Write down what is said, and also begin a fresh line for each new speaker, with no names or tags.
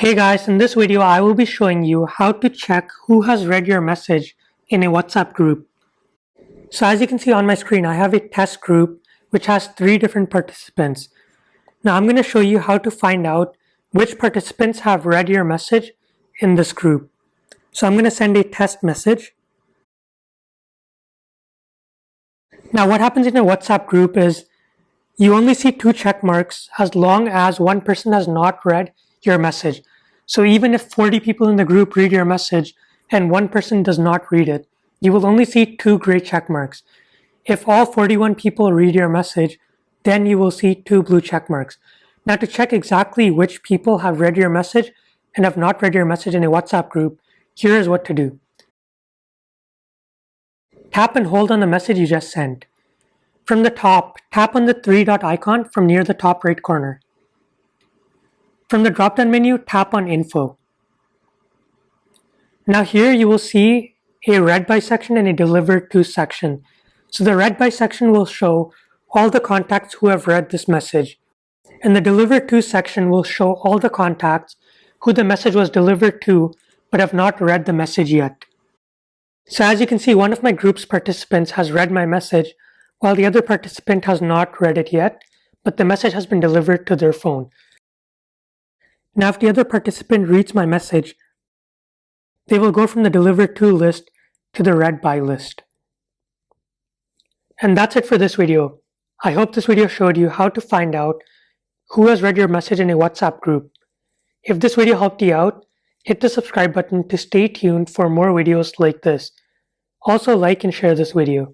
Hey guys, in this video I will be showing you how to check who has read your message in a WhatsApp group. So as you can see on my screen, I have a test group which has 3 different participants. Now I'm going to show you how to find out which participants have read your message in this group. So I'm going to send a test message. Now what happens in a WhatsApp group is you only see 2 check marks as long as one person has not read your message. So even if 40 people in the group read your message and one person does not read it, you will only see 2 gray check marks. If all 41 people read your message, then you will see 2 blue check marks. Now to check exactly which people have read your message and have not read your message in a WhatsApp group, here is what to do. Tap and hold on the message you just sent. From the top, tap on the 3 dot icon from near the top right corner. From the drop-down menu, tap on Info. Now here you will see a read by section and a delivered to section. So the read by section will show all the contacts who have read this message, and the delivered to section will show all the contacts who the message was delivered to but have not read the message yet. So as you can see, one of my group's participants has read my message while the other participant has not read it yet, but the message has been delivered to their phone. Now if the other participant reads my message, they will go from the delivered to list to the read by list. And that's it for this video. I hope this video showed you how to find out who has read your message in a WhatsApp group. If this video helped you out, hit the subscribe button to stay tuned for more videos like this. Also like and share this video.